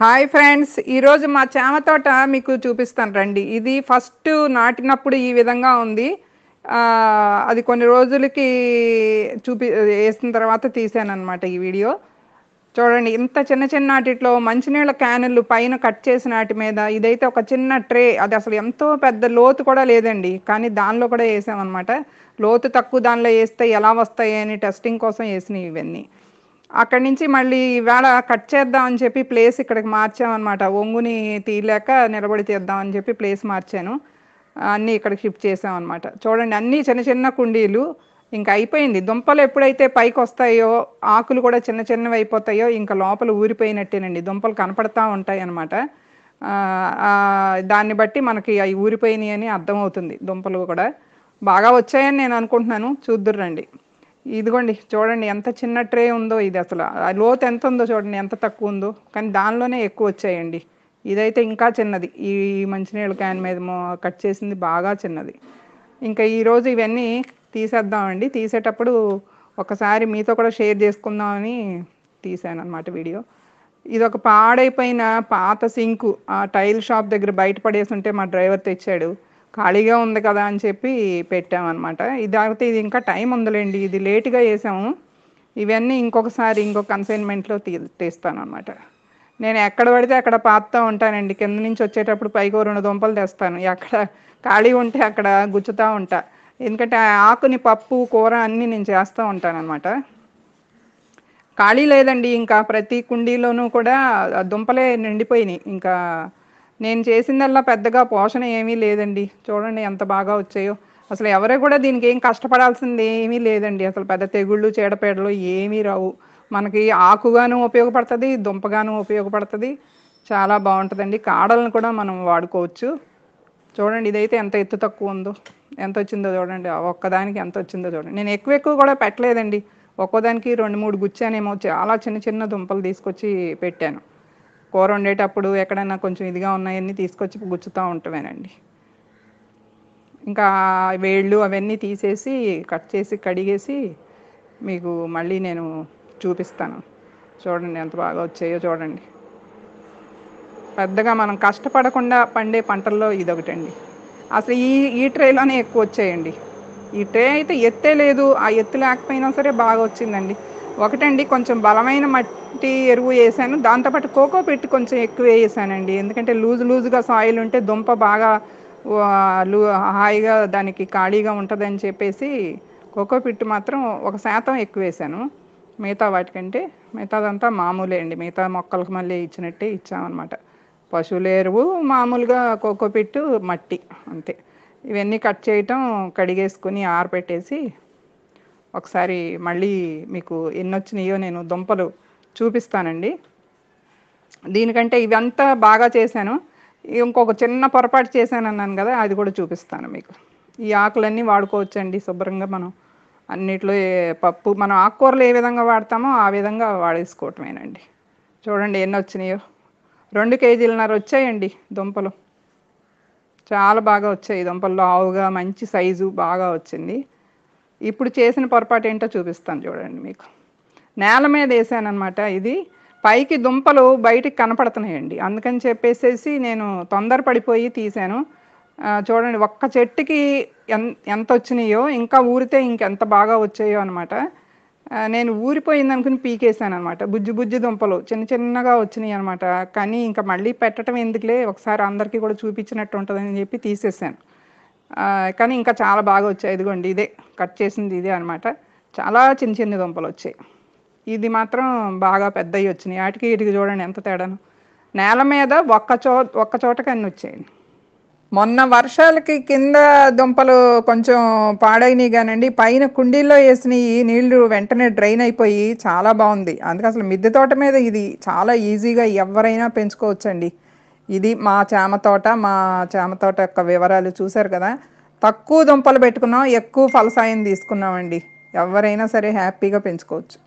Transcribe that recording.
Hi friends, ఈరోజు మా చామ తోట మీకు చూపిస్తాను రండి. ఇది ఫస్ట్ నాటినప్పుడు ఈ విధంగా ఉంది. అది కొన్ని రోజులకి వేసిన తర్వాత తీసానన్నమాట ఈ వీడియో. చూడండి, ఇంత చిన్న చిన్న వాటిలో మంచినీళ్ళ క్యానులు పైన కట్ చేసిన వాటి మీద ఇదైతే ఒక చిన్న ట్రే. అది అసలు ఎంతో పెద్ద లోతు కూడా లేదండి, కానీ దానిలో కూడా వేసామన్నమాట. లోతు తక్కువ దానిలో వేస్తే ఎలా వస్తాయి అని టెస్టింగ్ కోసం వేసినవి ఇవన్నీ. అక్కడి నుంచి మళ్ళీ ఈవేళ కట్ చేద్దామని చెప్పి ప్లేస్ ఇక్కడికి మార్చామన్నమాట. ఒంగుని తీయలేక నిలబడి తీద్దామని చెప్పి ప్లేస్ మార్చాను. అన్నీ ఇక్కడికి షిఫ్ట్ చేసామన్నమాట. చూడండి, అన్నీ చిన్న చిన్న కుండీలు. ఇంకా అయిపోయింది. దుంపలు ఎప్పుడైతే పైకి వస్తాయో, ఆకులు కూడా చిన్న చిన్నవి అయిపోతాయో ఇంకా లోపల ఊరిపోయినట్టేనండి. దుంపలు కనపడతా ఉంటాయి అన్నమాట. దాన్ని బట్టి మనకి అవి ఊరిపోయినాయి అని అర్థమవుతుంది. దుంపలు కూడా బాగా వచ్చాయని నేను అనుకుంటున్నాను. చూద్దురండి. ఇదిగోండి, చూడండి ఎంత చిన్న ట్రే ఉందో. ఇది అసలు లోతు ఎంత ఉందో చూడండి, ఎంత తక్కువ ఉందో, కానీ దానిలోనే ఎక్కువ వచ్చాయండి. ఇదైతే ఇంకా చిన్నది. ఈ మంచినీళ్ళ క్యాన్ మీద కట్ చేసింది బాగా చిన్నది. ఇంకా ఈరోజు ఇవన్నీ తీసేద్దామండి. తీసేటప్పుడు ఒకసారి మీతో కూడా షేర్ చేసుకుందామని తీసాను అన్నమాట వీడియో. ఇది ఒక పాడైపోయిన పాత సింకు, ఆ టైల్ షాప్ దగ్గర బయట పడేసి ఉంటే మా డ్రైవర్ తెచ్చాడు. ఖాళీగా ఉంది కదా అని చెప్పి పెట్టామన్నమాట. ఇది ఇంకా టైం ఉందిలేండి, ఇది లేటుగా వేసాము. ఇవన్నీ ఇంకొకసారి ఇంకొక కన్సైన్మెంట్లో తీస్తాను అనమాట. నేను ఎక్కడ పడితే అక్కడ పాపుతూ ఉంటానండి. కింద నుంచి వచ్చేటప్పుడు పైకి 2 దుంపలు తెస్తాను. ఎక్కడ ఖాళీ ఉంటే అక్కడ గుచ్చుతూ ఉంటా. ఎందుకంటే ఆ ఆకుని పప్పు కూర అన్నీ నేను చేస్తూ ఉంటానన్నమాట. ఖాళీ లేదండి, ఇంకా ప్రతి కుండీలోనూ కూడా దుంపలే నిండిపోయినాయి. ఇంకా నేను చేసిందల్లా పెద్దగా పోషణ ఏమీ లేదండి. చూడండి ఎంత బాగా వచ్చాయో. అసలు ఎవరు కూడా దీనికి ఏం కష్టపడాల్సింది ఏమీ లేదండి. అసలు పెద్ద తెగుళ్ళు చీడపీడలు ఏమీ రావు. మనకి ఆకుగాను ఉపయోగపడుతుంది, దుంపగాను ఉపయోగపడుతుంది. చాలా బాగుంటుందండి. కాడలను కూడా మనం వాడుకోవచ్చు. చూడండి, ఇదైతే ఎంత ఎత్తు తక్కువ ఉందో, ఎంత వచ్చిందో చూడండి. ఒక్కదానికి ఎంత వచ్చిందో చూడండి. నేను ఎక్కువ కూడా పెట్టలేదండి. ఒక్కోదానికి 2-3 గుచ్చానేమో. చాలా చిన్న చిన్న దుంపలు తీసుకొచ్చి పెట్టాను. కూర వండేటప్పుడు ఎక్కడైనా కొంచెం ఇదిగా ఉన్నాయన్నీ తీసుకొచ్చి గుచ్చుతూ ఉంటామేనండి. ఇంకా వేళ్ళు అవన్నీ తీసేసి కట్ చేసి కడిగేసి మీకు మళ్ళీ నేను చూపిస్తాను. చూడండి ఎంత బాగా వచ్చాయో చూడండి. పెద్దగా మనం కష్టపడకుండా పండే పంటల్లో ఇదొకటండి. అసలు ఈ ట్రేలోనే ఎక్కువ వచ్చాయండి. ఈ ట్రే అయితే ఎత్తే లేదు. ఆ ఎత్తు లేకపోయినా సరే బాగా వచ్చిందండి. ఒకటండి, కొంచెం బలమైన మట్టి ఎరువు వేసాను. దాంతోపాటు కోకో పిట్ కొంచెం ఎక్కువ వేసానండి. ఎందుకంటే లూజుగా సాయిల్ ఉంటే దుంప బాగా హాయిగా దానికి ఖాళీగా ఉంటుందని చెప్పేసి కోకో పిట్ మాత్రం 1% ఎక్కువ వేసాను. మిగతా వాటికంటే మిగతాదంతా మామూలే అండి. మిగతా మొక్కలకు మళ్ళీ ఇచ్చినట్టే ఇచ్చామన్నమాట. పశువుల ఎరువు, మామూలుగా కోకో పిట్టు, మట్టి, అంతే. ఇవన్నీ కట్ చేయటం, కడిగేసుకుని ఆరబెట్టేసి ఒకసారి మళ్ళీ మీకు ఎన్ని వచ్చినాయో నేను దుంపలు చూపిస్తానండి. దీనికంటే ఇవంతా బాగా చేశాను. ఇంకొక చిన్న పొరపాటు చేశాను అన్నాను కదా, అది కూడా చూపిస్తాను మీకు. ఈ ఆకులన్నీ వాడుకోవచ్చండి శుభ్రంగా. మనం అన్నిట్లో పప్పు, మనం ఆకుకూరలు ఏ విధంగా వాడతామో ఆ విధంగా వాడేసుకోవటమేనండి. చూడండి ఎన్ని వచ్చినాయో. 2 కేజీలన్నర వచ్చాయండి దుంపలు. చాలా బాగా వచ్చాయి దుంపలు. ఆవుగా మంచి సైజు బాగా వచ్చింది. ఇప్పుడు చేసిన పొరపాటు ఏంటో చూపిస్తాను చూడండి మీకు. నేల మీద వేసానమాట. ఇది పైకి దుంపలు బయటికి కనపడుతున్నాయండి. అందుకని చెప్పేసి నేను తొందరపడిపోయి తీసాను. చూడండి, ఒక్క చెట్టుకి ఎంత వచ్చినాయో, ఇంకా ఊరితే ఇంకెంత బాగా వచ్చాయో అనమాట. నేను ఊరిపోయింది అనుకుని పీకేసాను అనమాట. బుజ్జి దుంపలు చిన్న చిన్నగా వచ్చినాయి అనమాట. కానీ ఇంకా మళ్ళీ పెట్టడం ఎందుకులే, ఒకసారి అందరికీ కూడా చూపించినట్టు ఉంటుందని చెప్పి తీసేసాను. కానీ ఇంకా చాలా బాగా వచ్చాయి. ఇదిగోండి, ఇదే కట్ చేసింది ఇదే అనమాట. చాలా చిన్న చిన్న దుంపలు వచ్చాయి. ఇది మాత్రం బాగా పెద్దవి వచ్చినాయి. వాటికి వీటికి చూడండి ఎంత తేడాను. నేల మీద ఒక్క చోటకి అన్నీ వచ్చాయండి. మొన్న వర్షాలకి కింద దుంపలు కొంచెం పాడైనవి కానండి, పైన కుండీల్లో వేసిన ఈ నీళ్లు వెంటనే డ్రైన్ అయిపోయి చాలా బాగుంది. అందుకే అసలు మిద్దె తోట మీద ఇది చాలా ఈజీగా ఎవరైనా పెంచుకోవచ్చండి. ఇది మా చామ తోట యొక్క వివరాలు చూశారు కదా. తక్కువ దుంపలు పెట్టుకున్నాం, ఎక్కువ ఫలసాయం తీసుకున్నామండి. ఎవరైనా సరే హ్యాపీగా పెంచుకోవచ్చు.